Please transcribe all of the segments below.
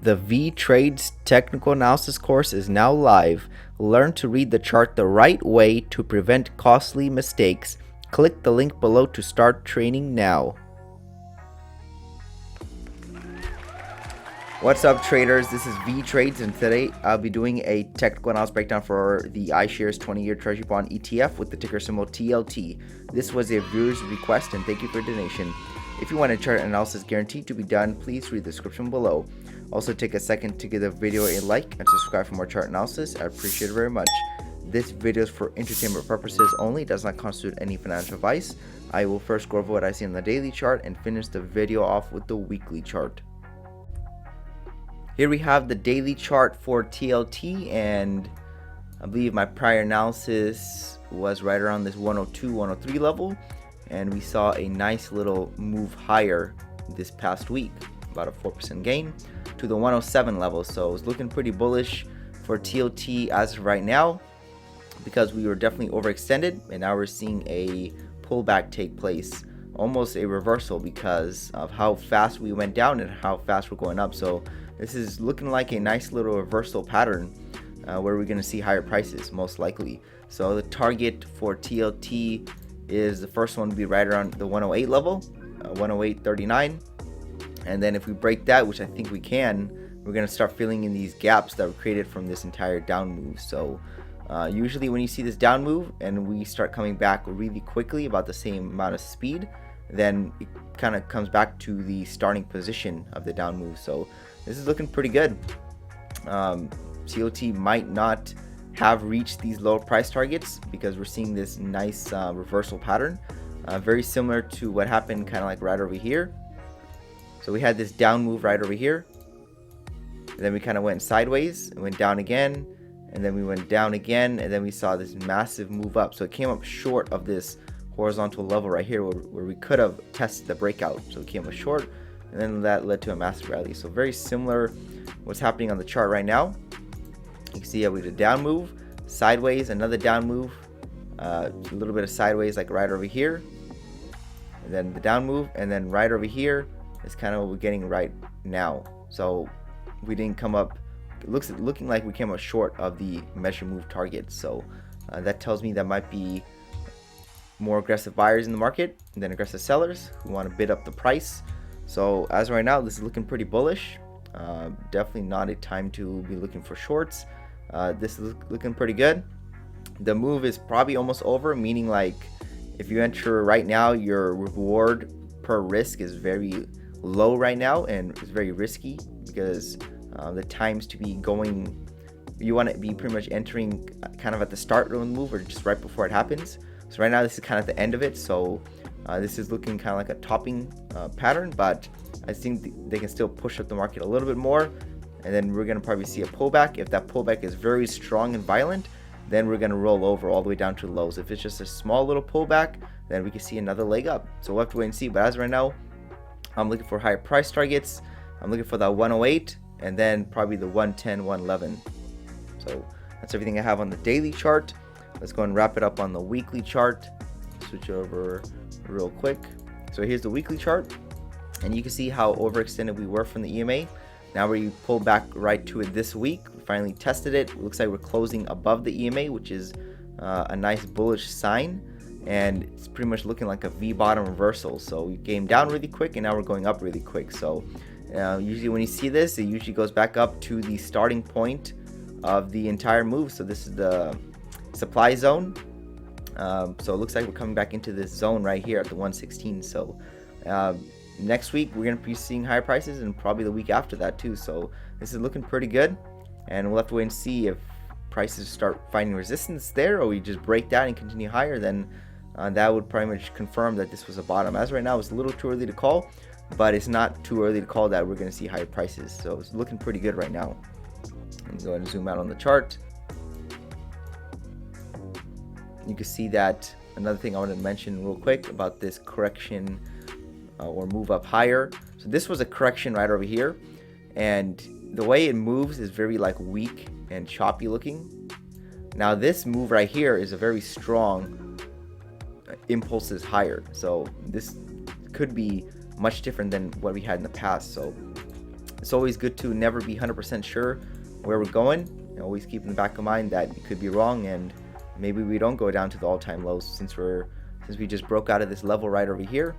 The Vee Trades technical analysis course is now live. Learn to read the chart the right way to prevent costly mistakes. Click the link below to start training now. What's up, traders? This is Vee Trades, and today I'll be doing a technical analysis breakdown for the Ishares 20-year Treasury bond ETF with the ticker symbol TLT. This was a viewer's request, and thank you for your donation. If you want a chart analysis guaranteed to be done, please read the description below. Also, take a second to give the video a like and subscribe for more chart analysis. I appreciate it very much. This video is for entertainment purposes only. It does not constitute any financial advice. I will first go over what I see on the daily chart and finish the video off with the weekly chart. Here we have the daily chart for TLT, and I believe my prior analysis was right around this 102, 103 level, and we saw a nice little move higher this past week, about a 4% gain to the 107 level. So it's looking pretty bullish for TLT as of right now, because we were definitely overextended, and now we're seeing a pullback take place, almost a reversal because of how fast we went down and how fast we're going up. So this is looking like a nice little reversal pattern where we're going to see higher prices most likely. So the target for TLT is the first one to be right around the 108 level, 108.39, and then if we break that, which I think we can, we're going to start filling in these gaps that were created from this entire down move. So usually when you see this down move and we start coming back really quickly, about the same amount of speed, then it kind of comes back to the starting position of the down move. So this is looking pretty good. TLT might not have reached these lower price targets because we're seeing this nice reversal pattern, very similar to what happened kind of like right over here. So we had this down move right over here, and then we kind of went sideways and went down again, and then we went down again, and then we saw this massive move up. So it came up short of this horizontal level right here where we could have tested the breakout. So it came up short, and then that led to a massive rally. So very similar what's happening on the chart right now. You can see how we did a down move, sideways, another down move, a little bit of sideways like right over here, and then the down move, and then right over here is kind of what we're getting right now. So we didn't come up, looking like we came up short of the measure move target. So that tells me that might be more aggressive buyers in the market than aggressive sellers who want to bid up the price. So as right now, this is looking pretty bullish. Definitely not a time to be looking for shorts. This is looking pretty good. The move is probably almost over, meaning like if you enter right now, your reward per risk is very low right now, and it's very risky because the times to be going, you want to be pretty much entering kind of at the start of the move or just right before it happens. So right now this is kind of the end of it. So this is looking kind of like a topping pattern, but I think they can still push up the market a little bit more, and then we're going to probably see a pullback. If that pullback is very strong and violent, then we're going to roll over all the way down to lows. If it's just a small little pullback, then we can see another leg up. So we'll have to wait and see. But as of right now, I'm looking for higher price targets. I'm looking for that 108 and then probably the 110, 111. So that's everything I have on the daily chart. Let's go and wrap it up on the weekly chart. Switch over real quick. So here's the weekly chart, and you can see how overextended we were from the EMA. Now we pulled back right to it this week. We finally tested it. It looks like we're closing above the EMA, which is a nice bullish sign, and it's pretty much looking like a V bottom reversal. So we came down really quick, and now we're going up really quick. So usually when you see this, it usually goes back up to the starting point of the entire move. So this is the supply zone. So it looks like we're coming back into this zone right here at the 116. So next week we're going to be seeing higher prices, and probably the week after that too. So this is looking pretty good, and we'll have to wait and see if prices start finding resistance there, or we just break that and continue higher. Then that would pretty much confirm that this was a bottom. As right now, it's a little too early to call, but it's not too early to call that we're going to see higher prices. So it's looking pretty good right now. Let me go ahead and zoom out on the chart. You can see that another thing I wanted to mention real quick about this correction or move up higher. So this was a correction right over here, and the way it moves is very like weak and choppy looking. Now this move right here is a very strong impulses higher. So this could be much different than what we had in the past. So It's always good to never be 100% sure where we're going. Always keep in the back of mind that it could be wrong, and maybe we don't go down to the all-time lows since we just broke out of this level right over here.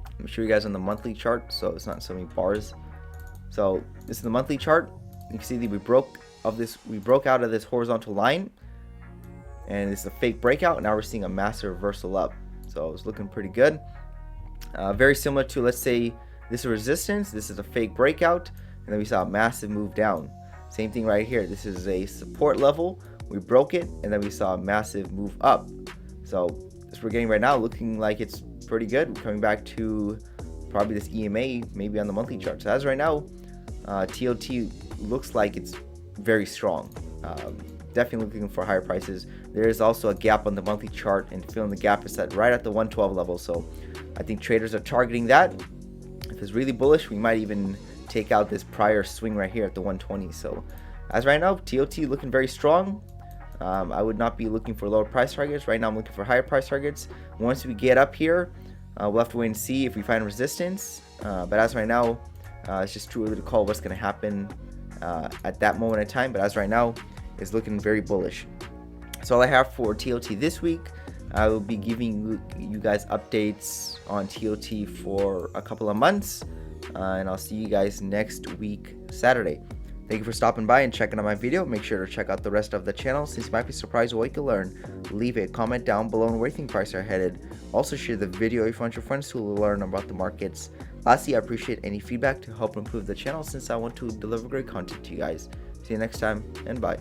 Let me show you guys on the monthly chart so it's not so many bars. So this is the monthly chart. You can see that we broke out of this horizontal line, and it's a fake breakout. Now we're seeing a massive reversal up, so it's looking pretty good. Very similar to, let's say, this is resistance, this is a fake breakout, and then we saw a massive move down. Same thing right here. This is a support level, we broke it, and then we saw a massive move up. So this we're getting right now looking like it's pretty good. We're coming back to probably this EMA maybe on the monthly chart. So as right now, TLT looks like it's very strong. Definitely looking for higher prices. There is also a gap on the monthly chart, and feeling the gap is set right at the 112 level. So I think traders are targeting that. If it's really bullish, we might even take out this prior swing right here at the 120. So as right now, TLT looking very strong. I would not be looking for lower price targets. Right now I'm looking for higher price targets. Once we get up here, we'll have to wait and see if we find resistance. But as right now, it's just too early to call what's going to happen at that moment in time. But as right now, it's looking very bullish. That's all I have for TLT this week. I will be giving you guys updates on TLT for a couple of months, and I'll see you guys next week, Saturday. Thank you for stopping by and checking out my video. Make sure to check out the rest of the channel. Since you might be surprised what you can learn, leave a comment down below on where you think prices are headed. Also share the video if you want your friends to learn about the markets. Lastly, I appreciate any feedback to help improve the channel since I want to deliver great content to you guys. See you next time, and bye.